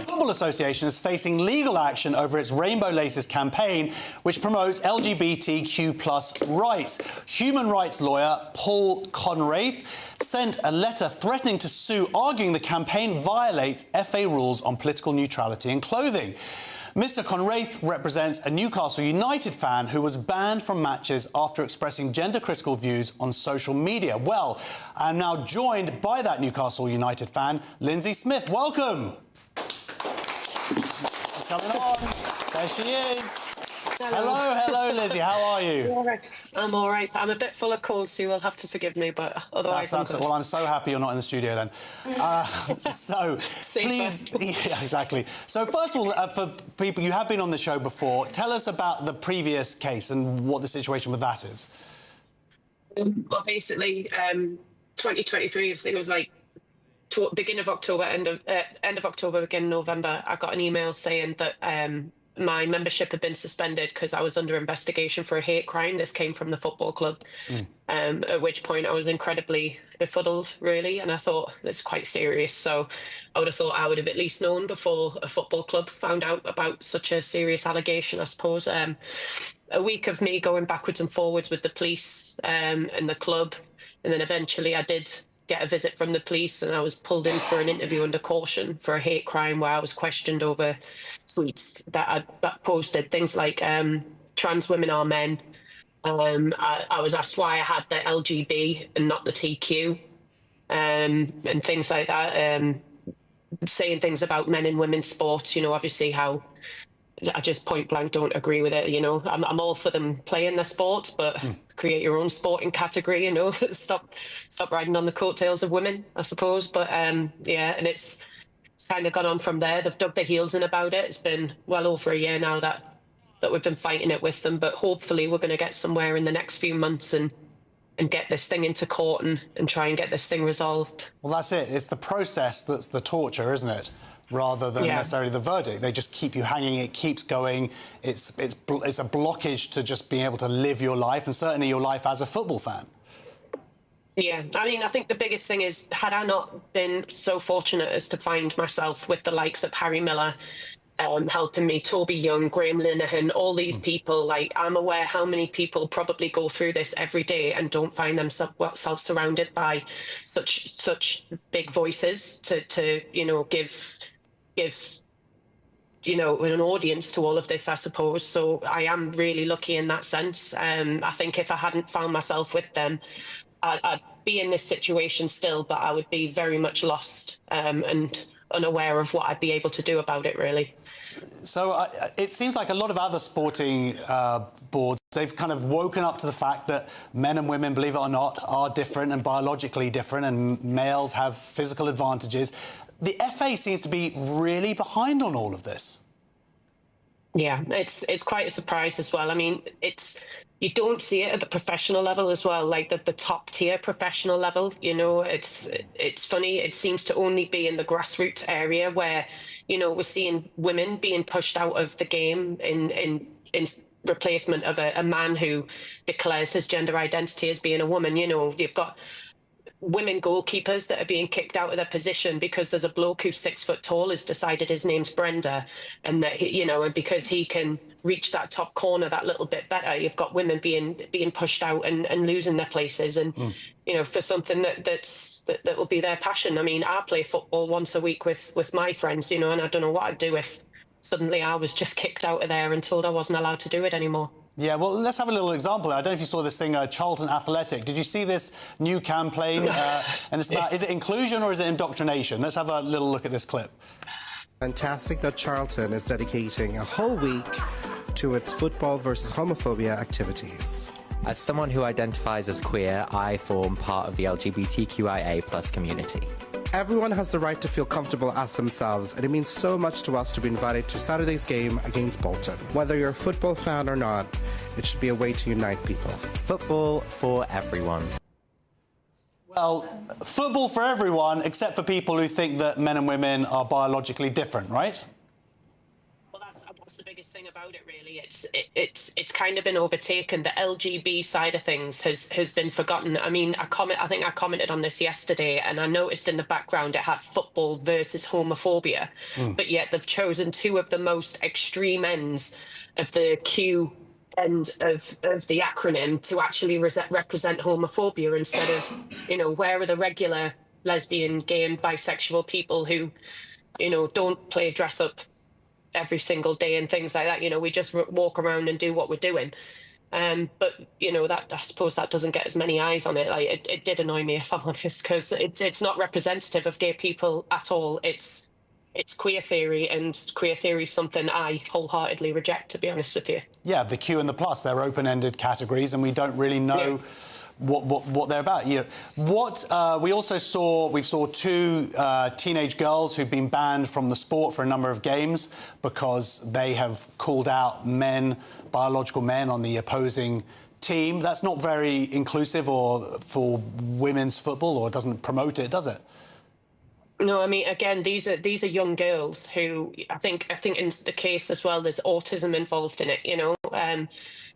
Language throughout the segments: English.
Football Association is facing legal action over its Rainbow Laces campaign, which promotes LGBTQ+ rights. Human rights lawyer Paul Conraith sent a letter threatening to sue, arguing the campaign violates FA rules on political neutrality in clothing. Mr. Conraith represents a Newcastle United fan who was banned from matches after expressing gender-critical views on social media. Well, I'm now joined by that Newcastle United fan, Linzi Smith. Welcome. She's coming on. There she is. Hello, Lizzie. How are you? I'm all right. I'm a bit full of cold, so you'll have to forgive me, but otherwise I'm good. Well, I'm so happy you're not in the studio then. So, please... Yeah, exactly. So, first of all, for people, you have been on the show before. Tell us about the previous case and what the situation with that is. Well, basically, 2023, I think it was like beginning of October, end of October, beginning of November, I got an email saying that my membership had been suspended because I was under investigation for a hate crime. This came from the football club, at which point I was incredibly befuddled, really, and I thought, it's quite serious. So I would have thought I would have at least known before a football club found out about such a serious allegation, I suppose. A week of me going backwards and forwards with the police and the club, and then eventually I did get a visit from the police, and I was pulled in for an interview under caution for a hate crime where I was questioned over tweets that I posted, things like trans women are men. I was asked why I had the LGB and not the TQ, and things like that, saying things about men and women's sports, you know, obviously how I just point blank don't agree with it. You know, I'm all for them playing their sports, but create your own sporting category. You know, stop riding on the coattails of women, I suppose. But yeah, and it's kind of gone on from there. They've dug their heels in about it. It's been well over a year now that we've been fighting it with them. But hopefully, we're going to get somewhere in the next few months and get this thing into court and try and get this thing resolved. Well, that's it. It's the process that's the torture, isn't it? Rather than necessarily the verdict. They just keep you hanging, it keeps going. It's a blockage to just being able to live your life, and certainly your life as a football fan. Yeah, I mean, I think the biggest thing is, had I not been so fortunate as to find myself with the likes of Harry Miller helping me, Toby Young, Graham Linehan, all these people, like, I'm aware how many people probably go through this every day and don't find themselves surrounded by such big voices to you know, give you know, an audience to all of this, I suppose. So I am really lucky in that sense. I think if I hadn't found myself with them, I'd be in this situation still, but I would be very much lost and unaware of what I'd be able to do about it, really. So it seems like a lot of other sporting boards, they've kind of woken up to the fact that men and women, believe it or not, are different and biologically different, and males have physical advantages. The FA seems to be really behind on all of this. Yeah, it's quite a surprise as well. I mean, you don't see it at the professional level as well, like the top tier professional level. You know, it's funny. It seems to only be in the grassroots area where, you know, we're seeing women being pushed out of the game in replacement of a man who declares his gender identity as being a woman. You know, you've got women goalkeepers that are being kicked out of their position because there's a bloke who's 6 foot tall has decided his name's Brenda, and that he, you know, and because he can reach that top corner that little bit better, you've got women being pushed out and losing their places, and you know, for something that will be their passion. I mean, I play football once a week with my friends, you know, and I don't know what I'd do if suddenly I was just kicked out of there and told I wasn't allowed to do it anymore. Yeah, well, let's have a little example. I don't know if you saw this thing, Charlton Athletic. Did you see this new campaign? And it's about, is it inclusion or is it indoctrination? Let's have a little look at this clip. Fantastic that Charlton is dedicating a whole week to its football versus homophobia activities. As someone who identifies as queer, I form part of the LGBTQIA+ community. Everyone has the right to feel comfortable as themselves, and it means so much to us to be invited to Saturday's game against Bolton. Whether you're a football fan or not, it should be a way to unite people. Football for everyone. Well, football for everyone, except for people who think that men and women are biologically different, right? Well, that's the biggest thing about it, really. It's kind of been overtaken. The LGB side of things has been forgotten. I mean, I think I commented on this yesterday, and I noticed in the background it had football versus homophobia, but yet they've chosen two of the most extreme ends of the Q end of the acronym to actually represent homophobia instead of, where are the regular lesbian, gay, and bisexual people who, don't play dress up every single day and things like that. We just walk around and do what we're doing. But that, I suppose that doesn't get as many eyes on it. Like it did annoy me, if I'm honest, because it's not representative of gay people at all. It's queer theory, and queer theory is something I wholeheartedly reject, to be honest with you. Yeah, the Q and the plus, they're open-ended categories, and we don't really know what they're about. We saw two teenage girls who've been banned from the sport for a number of games because they have called out biological men on the opposing team. That's not very inclusive or for women's football, or doesn't promote it, does it? No, I mean, again, these are young girls who I think in the case as well, there's autism involved in it,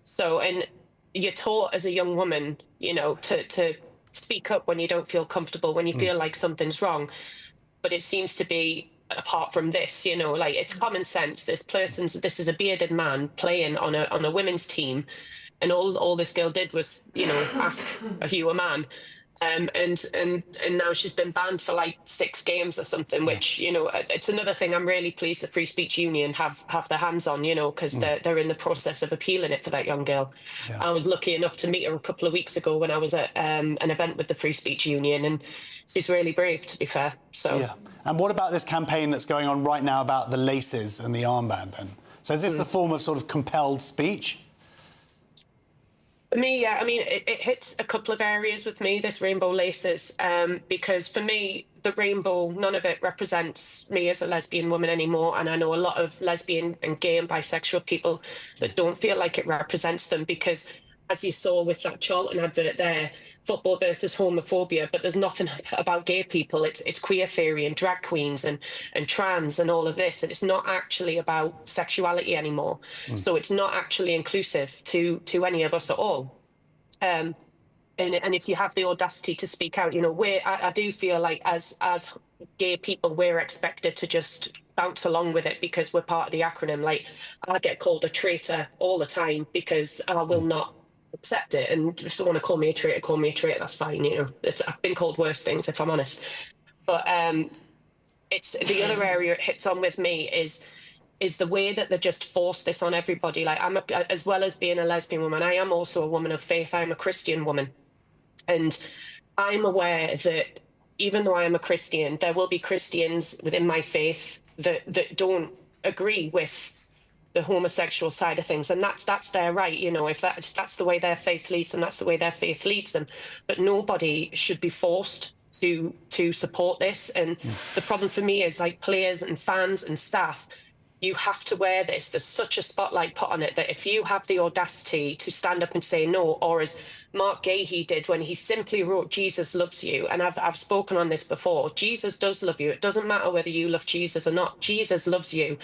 So, and you're taught as a young woman, to speak up when you don't feel comfortable, when you feel like something's wrong. But it seems to be, apart from this, like it's common sense. This is a bearded man playing on a women's team, and all this girl did was, ask, "Are you a man?" And now she's been banned for like 6 games or something, which, it's another thing I'm really pleased the Free Speech Union have their hands on, because they're in the process of appealing it for that young girl. Yeah. I was lucky enough to meet her a couple of weeks ago when I was at an event with the Free Speech Union, and she's really brave, to be fair. So. Yeah. And what about this campaign that's going on right now about the laces and the armband then? So is this a form of sort of compelled speech? For me, yeah, I mean, it hits a couple of areas with me, this rainbow laces, because for me, the rainbow, none of it represents me as a lesbian woman anymore. And I know a lot of lesbian and gay and bisexual people that don't feel like it represents them because, as you saw with that Charlton advert there, football versus homophobia, but there's nothing about gay people. It's queer theory and drag queens and trans and all of this, and it's not actually about sexuality anymore. So it's not actually inclusive to any of us at all. And if you have the audacity to speak out, I do feel like as gay people, we're expected to just bounce along with it because we're part of the acronym. Like, I get called a traitor all the time because I will not accept it, and if you want to call me a traitor, that's fine. I've been called worse things, if I'm honest. But it's the other area it hits on with me is the way that they just force this on everybody. Like, as well as being a lesbian woman, I am also a woman of faith. I'm a Christian woman, and I'm aware that even though I am a Christian, there will be Christians within my faith that don't agree with the homosexual side of things, and that's their right. If that's the way their faith leads them, that's the way their faith leads them. But nobody should be forced to support this. And the problem for me is, like, players and fans and staff, you have to wear this. There's such a spotlight put on it that if you have the audacity to stand up and say no, or as Mark Gahey did when he simply wrote "Jesus loves you," and I've spoken on this before, Jesus does love you. It doesn't matter whether you love Jesus or not. Jesus loves you.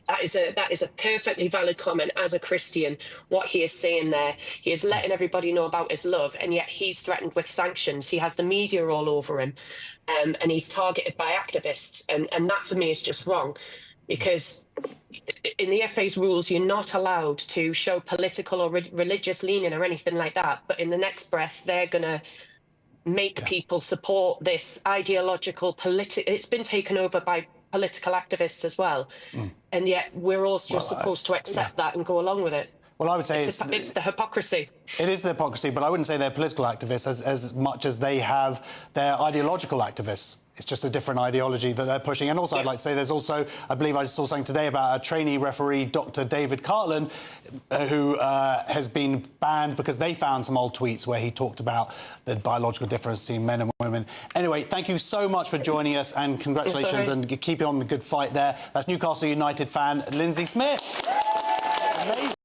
That is a perfectly valid comment as a Christian. What he is saying there, he is letting everybody know about his love, and yet he's threatened with sanctions. He has the media all over him, and he's targeted by activists, and that for me is just wrong. Because in the FA's rules, you're not allowed to show political or religious leaning or anything like that. But in the next breath, they're going to make people support this ideological it's been taken over by political activists as well. And yet we're all just supposed to accept that and go along with it. Well, I would say it's the hypocrisy. It is the hypocrisy, but I wouldn't say they're political activists as much as they have their ideological activists. It's just a different ideology that they're pushing. And also, I'd like to say there's also, I believe I saw something today about a trainee referee, Dr. David Cartland, who has been banned because they found some old tweets where he talked about the biological difference between men and women. Anyway, thank you so much for joining us, and congratulations, and keep on the good fight there. That's Newcastle United fan Linzi Smith. Amazing.